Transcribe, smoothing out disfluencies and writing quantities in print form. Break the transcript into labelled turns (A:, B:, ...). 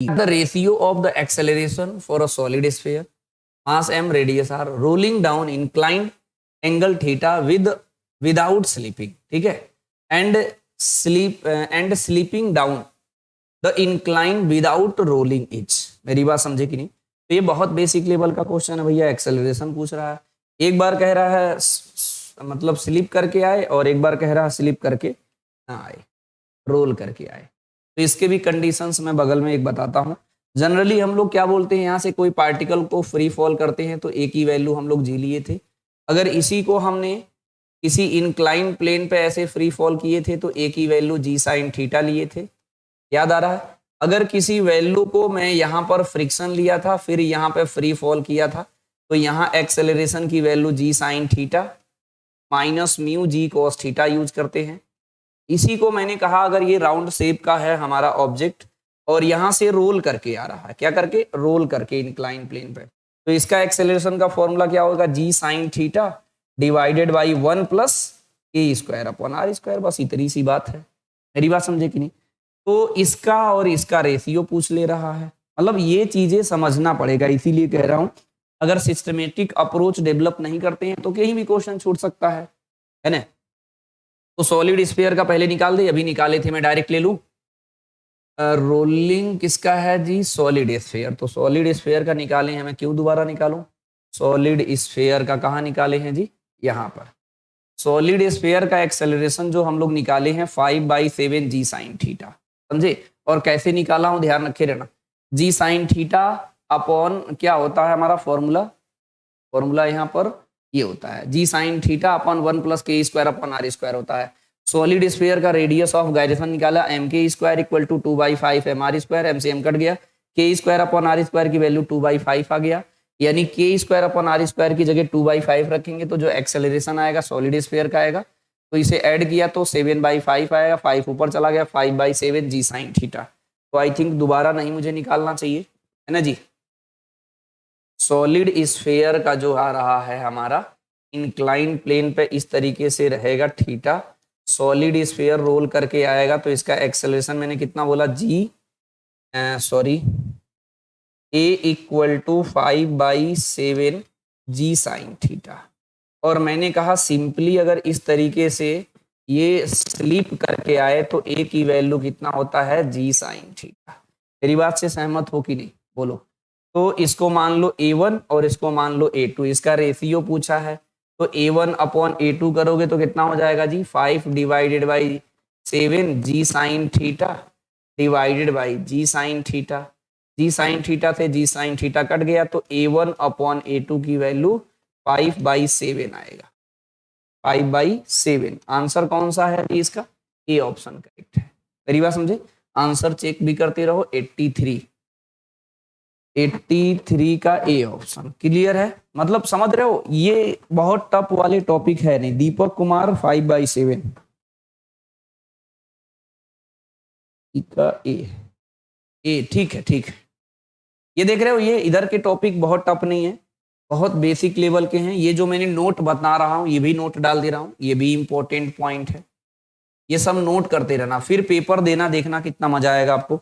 A: The ratio of the acceleration for a solid sphere, mass m, radius r, rolling down inclined angle theta without slipping, ठीक है, and slipping down the incline without rolling it. मेरी बात समझे कि नहीं? तो ये बहुत बेसिक लेवल का क्वेश्चन है भैया, एक्सेलरेशन पूछ रहा है। एक बार कह रहा है मतलब स्लिप करके आए और एक बार कह रहा है स्लिप करके ना आए, रोल करके आए। तो इसके भी कंडीशंस मैं बगल में एक बताता हूँ। जनरली हम लोग क्या बोलते हैं, यहाँ से कोई पार्टिकल को फ्री फॉल करते हैं तो ए की वैल्यू हम लोग जी लिए थे। अगर इसी को हमने किसी इंक्लाइन प्लेन पे ऐसे फ्री फॉल किए थे तो ए की वैल्यू जी साइन थीटा लिए थे, याद आ रहा है। अगर किसी वैल्यू को मैं यहाँ पर फ्रिक्शन लिया था फिर यहाँ पे फ्री फॉल किया था तो यहाँ एक्सेलरेशन की वैल्यू जी sine theta minus mu G cos theta use करते हैं। इसी को मैंने कहा अगर ये राउंड शेप का है हमारा ऑब्जेक्ट और यहाँ से रोल करके आ रहा है, क्या करके, रोल करके इंक्लाइन प्लेन पे, तो इसका एक्सेलरेशन का फॉर्मूला क्या होगा, g sine theta divided by 1 plus k square upon r square. बस इतनी सी बात है, मेरी बात समझे कि नहीं। तो इसका और इसका रेशियो पूछ ले रहा है, मतलब ये चीजें समझना पड़ेगा। इसीलिए कह रहा हूं अगर सिस्टमेटिक अप्रोच डेवलप नहीं करते हैं तो कहीं भी क्वेश्चन छूट सकता है ना। तो सॉलिड स्फीयर का पहले निकाल दे, अभी निकाले थे, मैं डायरेक्ट ले लूं। रोलिंग किसका है जी, सॉलिड स्फीयर। तो सॉलिड स्फीयर का निकाले हैं, मैं क्यों दोबारा निकालूं, सॉलिड स्फीयर का कहाँ निकाले हैं जी, यहाँ पर। सॉलिड स्फीयर का एक्सेलरेशन जो हम लोग निकाले हैं 5/7 जी साइन थीटा, समझे। और कैसे निकाला हूं ध्यान रखे रहना, जी साइन थीटा अपॉन क्या होता है हमारा फॉर्मूला यहाँ पर ये होता है g sine theta upon 1 plus k square upon r square होता है। सॉलिड स्फीयर का रेडियस ऑफ गायरेशन निकाला m k square equal to 2/5 m r square, m से एम कट गया, k square upon r square की value 2/5 आ गया, यानी के स्क्वायर अपॉन आर स्क्वायर की जगह 2/5 रखेंगे तो जो एक्सेलरेशन आएगा सॉलिड स्फीयर का आएगा। तो इसे ऐड किया तो 7/5 आएगा, 5 ऊपर चला गया, 5/7 जी साइन थीटा। तो आई थिंक दोबारा नहीं मुझे निकालना चाहिए, है ना जी। सॉलिड स्फीयर का जो आ रहा है हमारा इंक्लाइन प्लेन पे इस तरीके से रहेगा थीटा, सॉलिड स्फीयर रोल करके आएगा तो इसका एक्सेलरेशन मैंने कितना बोला, g sorry a equal to 5/7 g sine theta. और मैंने कहा सिंपली अगर इस तरीके से ये स्लिप करके आए तो ए की वैल्यू कितना होता है, जी साइन थीटा। मेरी बात से सहमत हो कि नहीं, बोलो। तो इसको मान लो A1 और इसको मान लो A2, इसका रेशियो पूछा है तो A1 अपॉन A2 करोगे तो कितना हो जाएगा जी, 5/7 g sine theta divided by g sine theta. G sine theta से जी साइन थीटा कट गया तो A1 अपॉन A2 की वैल्यू 5/7 आएगा, 5/7। आंसर कौन सा है इसका, ए ऑप्शन करेक्ट है। मेरी बात समझे, आंसर चेक भी करते रहो, 83 का ए ऑप्शन क्लियर है। मतलब समझ रहे हो ये बहुत टफ वाले टॉपिक है नहीं। दीपक कुमार 5/7 का ए ठीक है, ठीक है। ये देख रहे हो ये इधर के टॉपिक बहुत टफ नहीं है, बहुत बेसिक लेवल के हैं। ये जो मैंने नोट बता रहा हूं ये भी नोट डाल दे रहा हूं, ये भी इंपॉर्टेंट पॉइंट है। ये सब नोट करते रहना, फिर पेपर देना, देखना कितना मजा आएगा आपको।